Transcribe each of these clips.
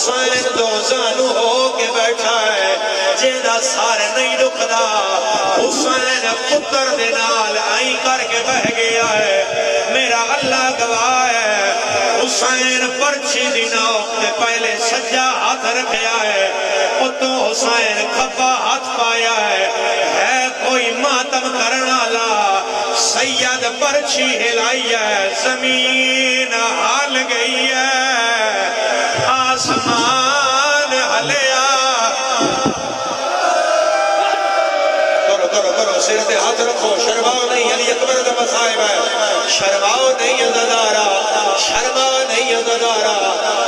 حسین دو زانو ہو کے بیٹھا ہے جیدہ سارے نہیں رکھدا حسین پتر دینال آئیں کر کے بہ گیا ہے میرا اللہ گواہ ہے حسین پرچی دینوں کے پہلے سجا ہاتھ رکھیا ہے اتو حسین کھپا ہاتھ پایا ہے کوئی ماتم کرنا لا سید پرچی ہلائی ہے زمین ہال گئی ہے آسمان ہلیا کرو سر دے ہاتھ رکھو شرماؤ نہیں علی اکبر دا مصائب ہے شرماؤ نہیں عزدارا شرماؤ نہیں عزدارا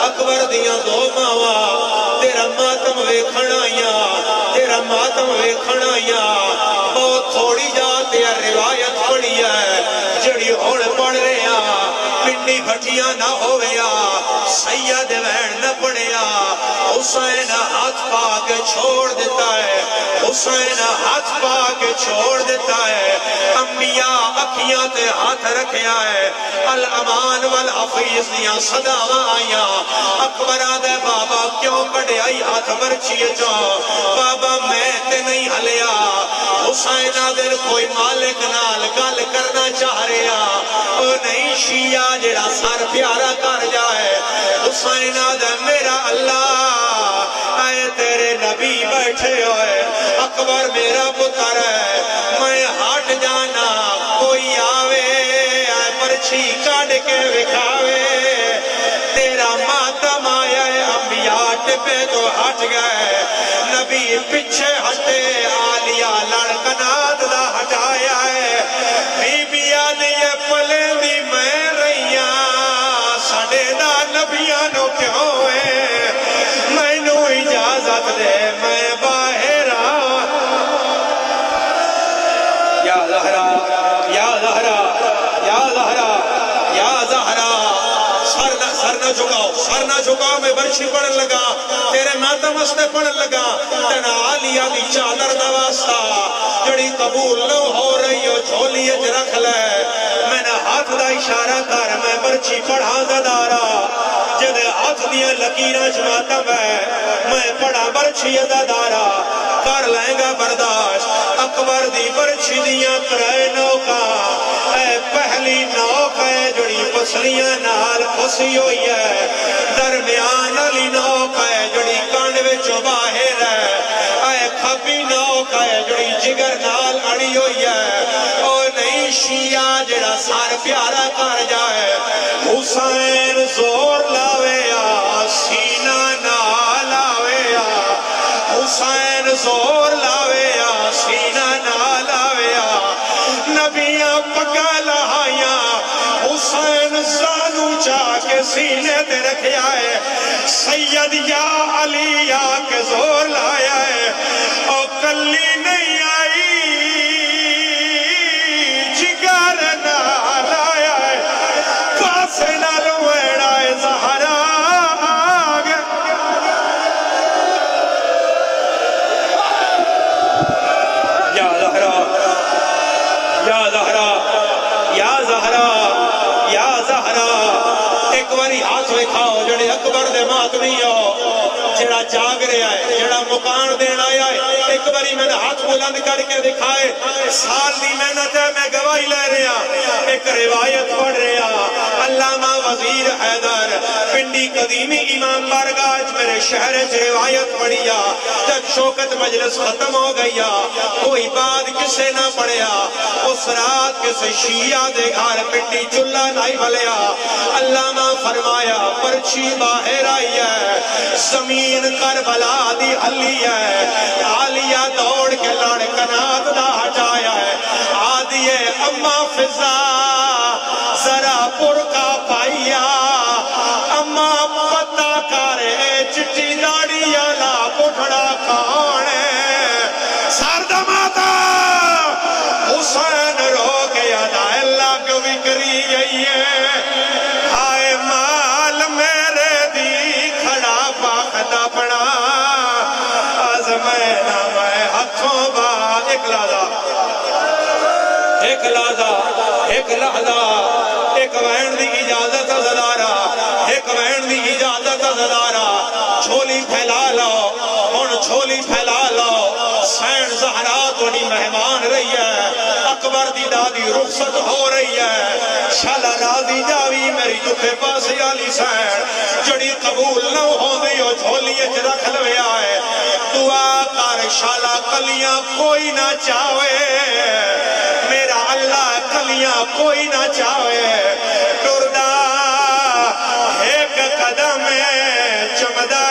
اکبر دیاں دو ماوا تیرا ماتم ویکھنائیاں تیرا ماتم ویکھنائیاں بہت تھوڑی جاتے ہیں روایت پڑی ہے جڑی ہوڑ پڑھ رہے ہیں پنڈی بھٹیاں نہ ہویا سید وین نہ پڑیا حسین ہاتھ پا کے چھوڑ دیتا ہے حسین ہاتھ پا کے چھوڑ دیتا ہے انبیاء اکھیاں تے ہاتھ رکھیا ہے الامان والحفیظ دیاں صداواں آئیاں اکبرہ دے بابا کیوں کڑے آئی ہاتھ برچیے جاؤ بابا میں تے نہیں ہلیا حسین آدھر کوئی مالک نال گل کرنا چاہ رہا او نہیں شیعہ جڑا سر پیارا کر جائے حسین آدھر میرا اللہ اے تیرے نبی بیٹھے ہوئے اکبر میرا پتر ہے میں ہٹ جانا کوئی آوے اے پرچھی کاڑ کے وکھاوے تیرا ماتم آیا ہے انبیاء ٹپے تو ہٹ گئے نبی پچھے ہٹے آلیا لڑکنات دا ہٹایا ہے بی بی آدھی پلے دی میں رہیاں ساڑے دا نبیانو کیوں ہے میں نو اجازت دے میں باہر یا زہرا یا زہرا یا زہرا یا زہرا سر نہ جھکاؤ میں برشی پڑھن لگا تیرے ماتم استے پڑھن لگا تینا آلیہ دی چادر دا واسطہ جڑی قبول نہ ہو رہی ہو جھولیے رکھ لے میں نے ہاتھ دا اشارہ کر میں برچی پڑھا دارا جدے ہاتھ دیا لکیرہ جماتم ہے میں پڑھا برچی دارا کر لائیں گا برداشت اکبر دی برچی دیا ترائے نوکا اے پہلی نوکا ہے جڑی پسلیاں نال پسی ہوئی ہے درمیان علی نوکا ہے جڑی کانوے چو باہر ہے اے کھپی نوکا ہے جڑی جگر نال اڑی ہوئی ہے اور نہیں شیعہ جڑا سار پیارا کر جائے حسین زور لاوے سینہ نال آوے حسین زور لاوے سینہ نال آوے نبیاں پکا لہائیاں حسین زانو چاہ کے سینے تے رکھیا ہے سید یا علی یا کے زور لایا ہے اور کلی نہیں آئی جگر نہ لایا ہے پاس نہ رویڑا ہے زہرا آگے یا زہرا یا زہرا یا زہرا یا زہرا ایک باری ہاتھ وکھاؤ جڑے اکبر دے ماتمی ہو جڑا جاگ رہا ہے جڑا مکان دینا آیا ہے ایک باری میں نے ہاتھ بلند کر کے دکھائے سال دی محنت ہے میں گواہی لے رہا ایک روایت پڑھ رہا علامہ وزیر حیدر پنڈی قدیمی امام بارگاہ میرے شہر سے روایت پڑھیا جب شوکت مجلس ختم ہو گیا کوئی بات کسے نہ پڑھیا اس رات کسے شیعہ دے گھر پنڈی چلہ نہیں بھلیا علامہ فرمایا پرچی باہر آئی ہے زمین کربلا دی علی ہے عالیہ دوڑ کے لڑکنات دا ہٹایا ہے آدھیے اماں فضا ذرا پرکا پائیا اماں پتہ کرے چٹی داڑی آلا پٹھڑا کھانے سردہ ماتا حسین رو کے یادہ اللہ کو بھی کری گئی ہے ہائے مال میرے دی کھڑا پاکھتا پڑا آزمینہ میں ہتھوں بعد ایک لحظہ ایک وین دی اجازت زدارہ ایک وین دی اجازت زدارہ جھولی پھیلا لو ہن جھولی پھیلا لو حسین زہرا توڑی مہمان رہی ہے اکبر دی دادی رخصت ہو رہی ہے شالا راضی جاوی میری جھکے پاس علی حسین جڑی قبول نہ ہو دی ہو جھولی اچ رکھ لوے آئے دعا کر شالا کلیاں کوئی نہ چاہے میرا اللہ کلیاں کوئی نہ چاہے ٹردہ ایک قدم چمدہ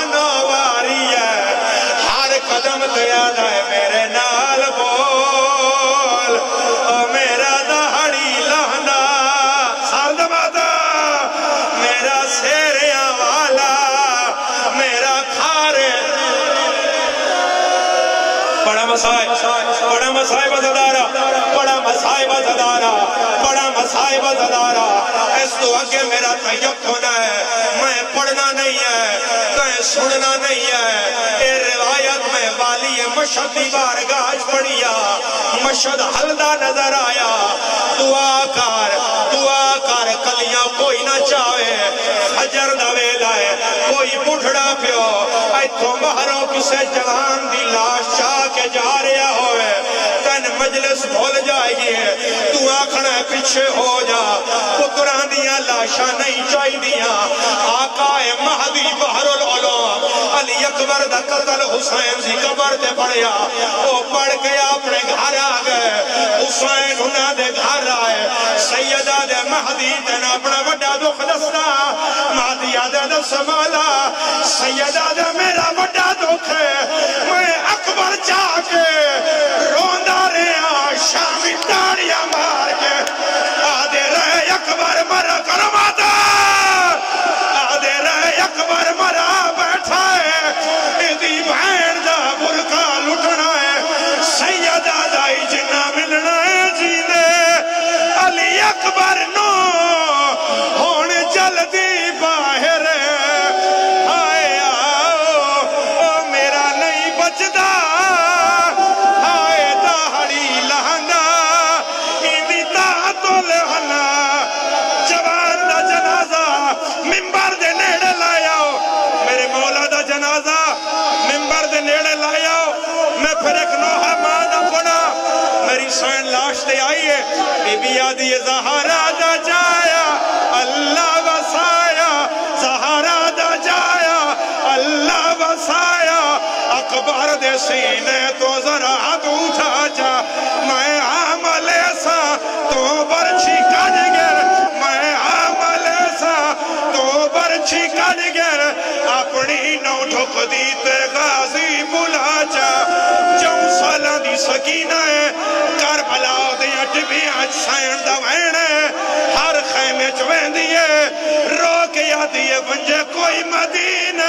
نو واری ہے ہر قدم دیاد ہے میرے نال بول او میرا دہڑی لہنا سال دمادا میرا سیریاں والا میرا کھارے بڑا مسائب زدارہ بڑا مسائب زدارہ بڑا مسائب زدارہ اس تو آگے میرا تیق ہونا ہے میں پڑھنا نہیں ہے کہیں سننا نہیں ہے اے روایت میں والی مشہد دی بارگاہ پڑھیا مشہد حلدہ نظر آیا دعا کر کلیاں کوئی نہ چاہے فجر دا ویلا ہے کوئی بڑھڑا پیو ایتھوں باہروں کسے جوان دی لاش چاہ کے جا رہا ہوئے تن مجلس بھول جائے گی دعا کھڑا پیچھے ہو جا پتران دیا لاشا نہیں چاہی دیا آقا مہدی بحر العلوم علی اکبر دا قتل حسین سی قبر تے پڑھیا وہ پڑھ کے اپنے گھر آگئے حسین انہاں دے گھر آئے سیدہ دے مہدی تینا اپنا وڈا دکھ دستا مہدیہ دے دس مالا سیدہ دے میرا وڈا دکھ ہے میں اکبر جا کے روندہ رہا شامی تاڑیاں مار کے آدھے رہے اکبر مرا کرماتا آدھے رہے اکبر مرا بیٹھا ہے ادھی بھین دا برکا لٹنا ہے سیدہ دائی جنہ ملنا ہے جینے علی اکبر نو ہون جلدی باہر آئے آؤ میرا نہیں بچدا آئے داڑی لہنگا ایمی تاہتو لہنا جوان دا جنازہ ممبر دے نیڑے لائیاؤ میرے مولا دا جنازہ ممبر دے نیڑے لائیاؤ میں پھر ایک نوحہ مانا پڑا میری سین لاش دے آئیے بی بی آدھی زہارہ دا جایا اللہ وسایا زہارہ دا جایا اللہ وسایا اکبر دے سینے تو ذرا تو اٹھا جا میں عاملے سا تو برچی کج گر میں عاملے سا تو برچی کج گر اپنی نو ٹھک دیتے غازی بلا جا جو سالہ دی سکینہ ہے کربلا دیا ٹبیاں سین دا وینے ہر خیمے چوین دیئے روک یا دیئے ونجے کوئی مدینہ